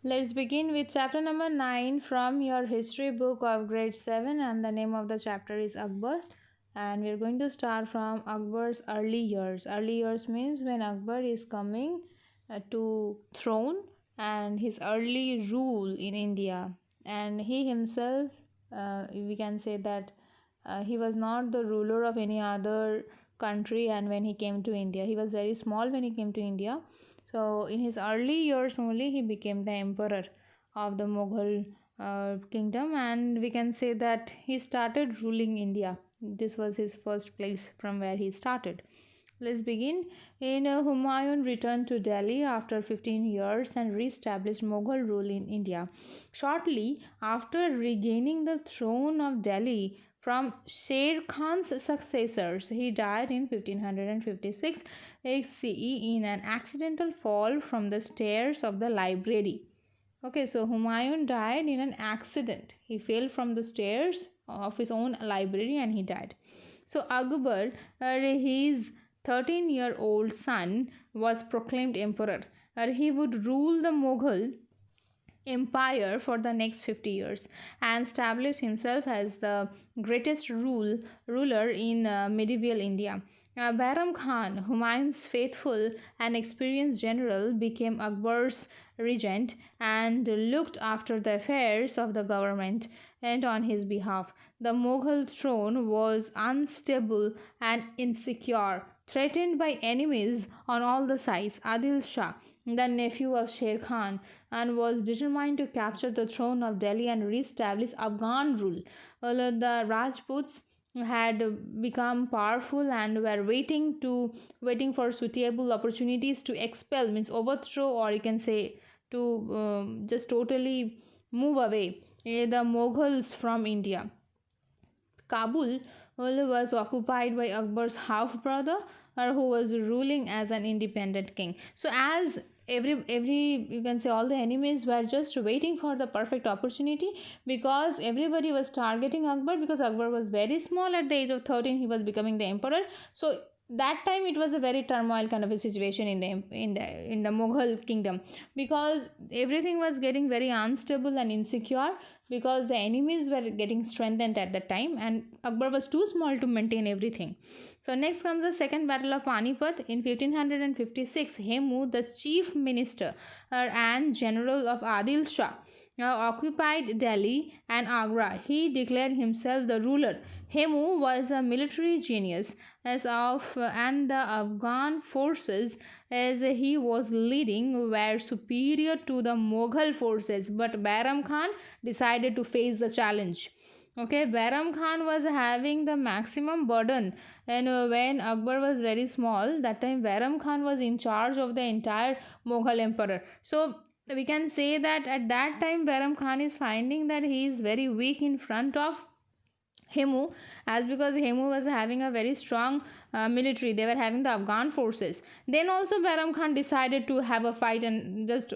Let's begin with chapter number 9 from your history book of grade 7, and the name of the chapter is Akbar. And we're going to start from Akbar's early years. Early years means when Akbar is coming to throne and his early rule in India. And he himself, we can say that he was not the ruler of any other country, and when he came to India, he was very small when he came to India. So, in his early years only, he became the emperor of the Mughal kingdom, and we can say that he started ruling India. This was his first place from where he started. Let's begin. In Humayun returned to Delhi after 15 years and re-established Mughal rule in India. Shortly after regaining the throne of Delhi from Sher Khan's successors, he died in 1556 CE in an accidental fall from the stairs of the library. Okay, so Humayun died in an accident. He fell from the stairs of his own library and he died. So Akbar, his 13-year-old son, was proclaimed emperor. He would rule the Mughal empire for the next 50 years and established himself as the greatest ruler in medieval India. Bahram Khan, Humayun's faithful and experienced general, became Akbar's regent and looked after the affairs of the government and on his behalf. The Mughal throne was unstable and insecure, threatened by enemies on all the sides. Adil Shah, the nephew of Sher Khan, and was determined to capture the throne of Delhi and re-establish Afghan rule. The Rajputs had become powerful and were waiting for suitable opportunities to expel, means overthrow, or you can say to just totally move away the Mughals from India. Kabul was occupied by Akbar's half brother, who was ruling as an independent king. So as every you can say all the enemies were just waiting for the perfect opportunity, because everybody was targeting Akbar, because Akbar was very small at the age of 13. He was becoming the emperor. So that time it was a very turmoil kind of a situation in the Mughal kingdom, because everything was getting very unstable and insecure, because the enemies were getting strengthened at that time and Akbar was too small to maintain everything. So next comes the second battle of Panipat in 1556. Hemu, the chief minister and general of Adil Shah, occupied Delhi and Agra. He declared himself the ruler. Hemu was a military genius and the Afghan forces as he was leading were superior to the Mughal forces, but Bahram Khan decided to face the challenge. Okay, Bahram Khan was having the maximum burden, and when Akbar was very small, that time Bahram Khan was in charge of the entire Mughal emperor. So we can say that at that time Bahram Khan is finding that he is very weak in front of Hemu, as because Hemu was having a very strong military. They were having the Afghan forces. Then also Bahram Khan decided to have a fight and just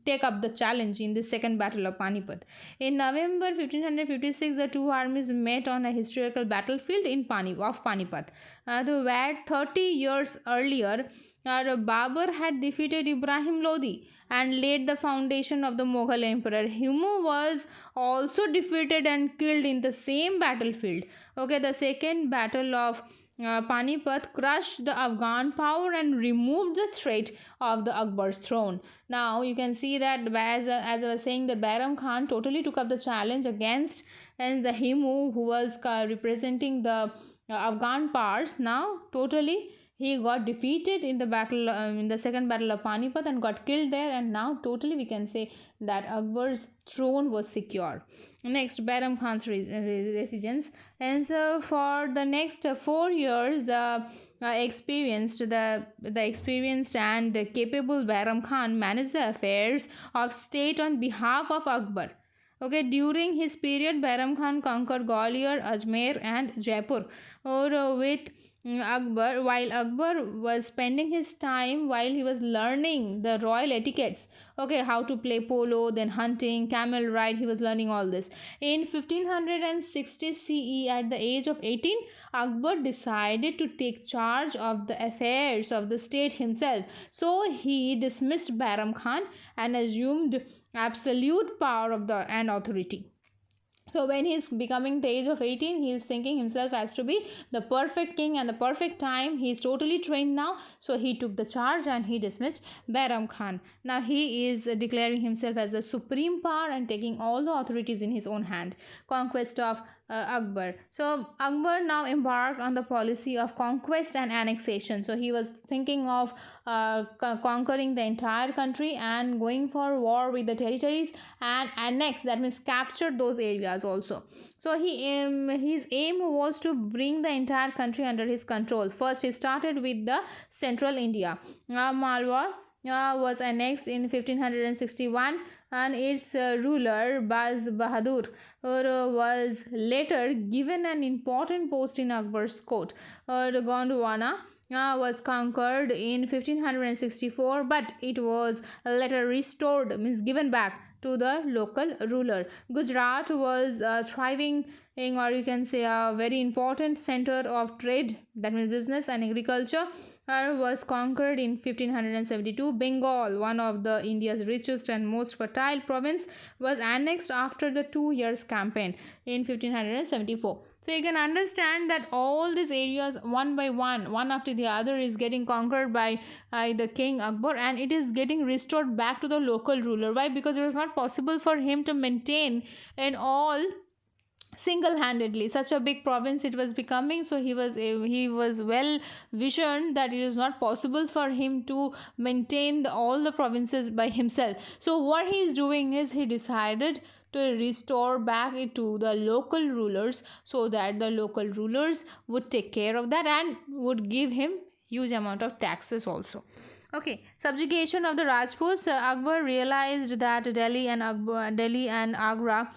take up the challenge in the second battle of Panipat. In November 1556, the two armies met on a historical battlefield in Panipat. Where 30 years earlier, Babur had defeated Ibrahim Lodi and laid the foundation of the Mughal emperor. Humu was also defeated and killed in the same battlefield. Okay, the second battle of Panipat crushed the Afghan power and removed the threat of the Akbar's throne. Now you can see that as I was saying, the Bahram Khan totally took up the challenge against and the Himu, who was representing the Afghan powers. Now totally he got defeated in the battle in the second battle of Panipat and got killed there, and now totally we can say that Akbar's throne was secure. Next, Bahram Khan's residence, and so for the next 4 years, the experienced and capable Bahram Khan managed the affairs of state on behalf of Akbar. Okay, during his period, Bahram Khan conquered Gwalior, Ajmer, and Jaipur, or with While Akbar was spending his time while he was learning the royal etiquettes, okay, how to play polo, then hunting, camel ride, he was learning all this. In 1560 CE, at the age of 18, Akbar decided to take charge of the affairs of the state himself. So he dismissed Bahram Khan and assumed absolute power of the and authority. So when he's becoming the age of 18, he is thinking himself as to be the perfect king and the perfect time. He is totally trained now. So he took the charge and he dismissed Bahram Khan. Now he is declaring himself as the supreme power and taking all the authorities in his own hand. Conquest of Akbar. So Akbar now embarked on the policy of conquest and annexation. So he was thinking of conquering the entire country and going for war with the territories and annex, that means capture those areas also. So his aim was to bring the entire country under his control. First he started with the central India. Malwa was annexed in 1561 and its ruler Baz Bahadur was later given an important post in Akbar's court. Gondwana was conquered in 1564, but it was later restored, means given back to the local ruler. Gujarat was thriving, or you can say a very important center of trade, that means business and agriculture, was conquered in 1572. Bengal, one of the India's richest and most fertile province, was annexed after the 2 years campaign in 1574. So you can understand that all these areas one by one after the other is getting conquered by the king Akbar, and it is getting restored back to the local ruler. Why? Because it was not possible for him to maintain in all single-handedly such a big province it was becoming. So he was well visioned that it is not possible for him to maintain all the provinces by himself. So what he is doing is he decided to restore back it to the local rulers, so that the local rulers would take care of that and would give him huge amount of taxes also. Okay, subjugation of the Rajputs. Akbar realized that Delhi and Agra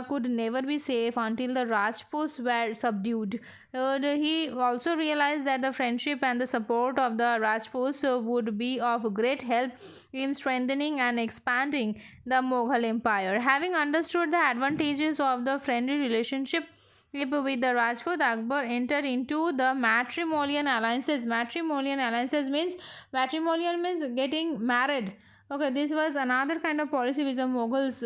could never be safe until the Rajputs were subdued. He also realized that the friendship and the support of the Rajputs would be of great help in strengthening and expanding the Mughal Empire. Having understood the advantages of the friendly relationship with the Rajput, Akbar entered into the matrimonial alliances. Matrimonial means getting married. Okay, this was another kind of policy which the Mughals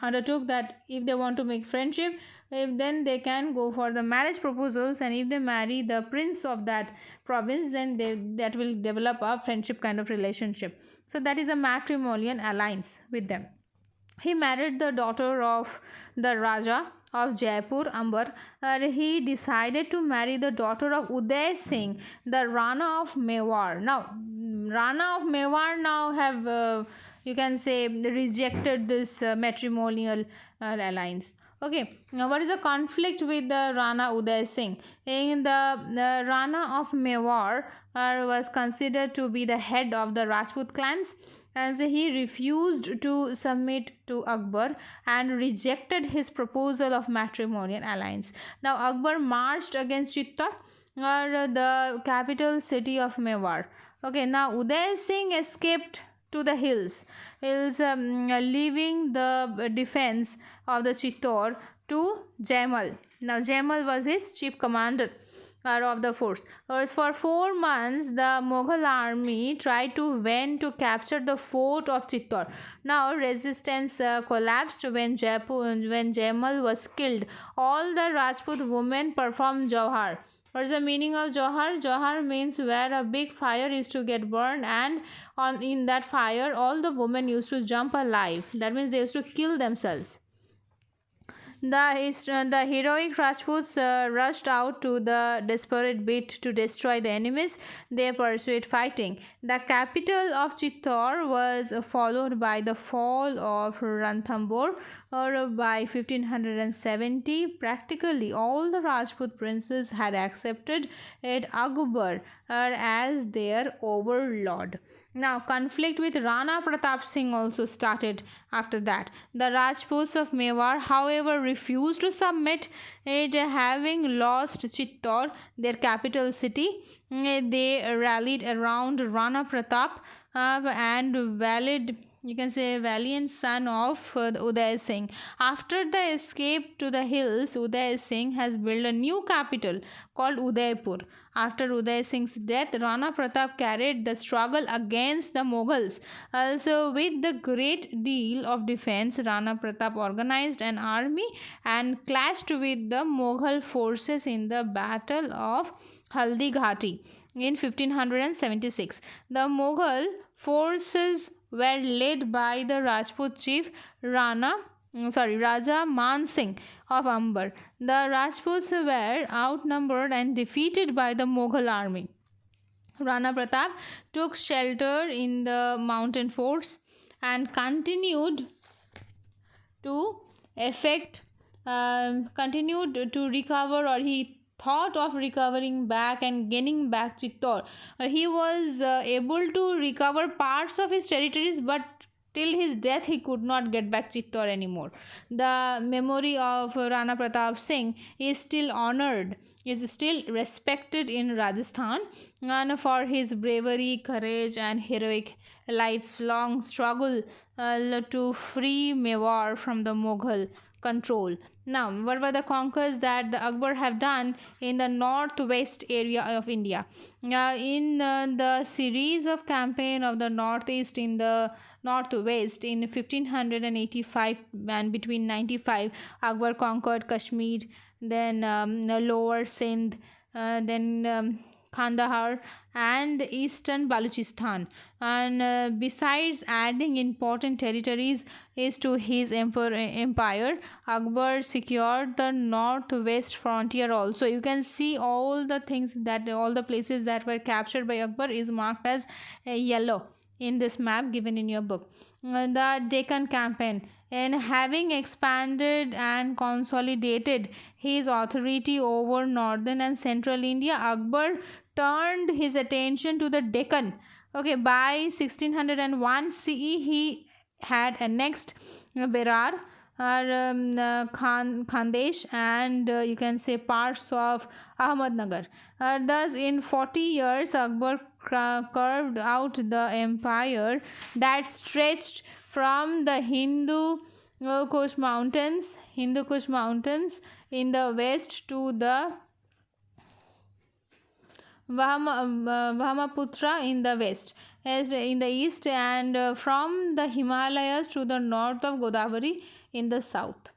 undertook, that if they want to make friendship, if then they can go for the marriage proposals, and if they marry the prince of that province, then that will develop a friendship kind of relationship. So that is a matrimonial alliance with them. He married the daughter of the Raja of Jaipur, Amber. He decided to marry the daughter of Uday Singh, the Rana of Mewar. Now, Rana of Mewar now have, you can say, rejected this matrimonial alliance. Okay, now what is the conflict with the Rana Uday Singh? In the Rana of Mewar was considered to be the head of the Rajput clans, as he refused to submit to Akbar and rejected his proposal of matrimonial alliance. Now Akbar marched against Chittor, or the capital city of Mewar. Okay, now Uday Singh escaped to the hills, leaving the defense of the Chittor to Jaimal. Now Jaimal was his chief commander of the force. For 4 months, the Mughal army tried to win to capture the fort of Chittor. Now resistance collapsed when Jaimal was killed. All the Rajput women performed Jauhar. What is the meaning of Jauhar? Jauhar means where a big fire is to get burned, and in that fire all the women used to jump alive. That means they used to kill themselves. The heroic Rajputs rushed out to the desperate bid to destroy the enemies. They pursued fighting. The capital of Chittor was followed by the fall of Ranthambore, or by 1570. Practically all the Rajput princes had accepted it. Akbar as their overlord. Now, conflict with Rana Pratap Singh also started after that. The Rajputs of Mewar, however, refused to submit, it having lost Chittor, their capital city. They rallied around Rana Pratap and valiant son of Uday Singh. After the escape to the hills, Uday Singh has built a new capital called Udaipur. After Uday Singh's death, Rana Pratap carried the struggle against the Mughals. Also, with the great deal of defense, Rana Pratap organized an army and clashed with the Mughal forces in the Battle of Haldi Ghati in 1576. The Mughal forces were led by the Rajput chief Raja Man Singh of Amber. The Rajputs were outnumbered and defeated by the Mughal army. Rana Pratap took shelter in the mountain forts and to effect continued to recover, or he thought of recovering back and gaining back Chittor. He was able to recover parts of his territories, but till his death he could not get back Chittor anymore. The memory of Rana Pratap Singh is still honored, is still respected in Rajasthan, and for his bravery, courage and heroic lifelong struggle to free Mewar from the Mughal control. Now, what were the conquests that the Akbar have done in the northwest area of India? In the series of campaign of the northeast in the northwest in 1585 and between 95, Akbar conquered Kashmir, then lower Sindh, then Kandahar and eastern Balochistan, and besides adding important territories is to his empire, Akbar secured the northwest frontier also. You can see all the things that all the places that were captured by Akbar is marked as yellow in this map given in your book. The Deccan campaign, and having expanded and consolidated his authority over northern and central India, Akbar turned his attention to the Deccan. Okay, by 1601 CE, he had annexed Berar, Khandesh, and you can say parts of Ahmednagar. Thus, in 40 years, Akbar carved out the empire that stretched from the Kush Mountains in the west to the Brahmaputra in the west, as in the east, and from the Himalayas to the north of Godavari in the south.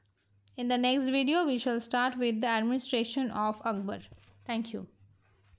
In the next video, we shall start with the administration of Akbar. Thank you.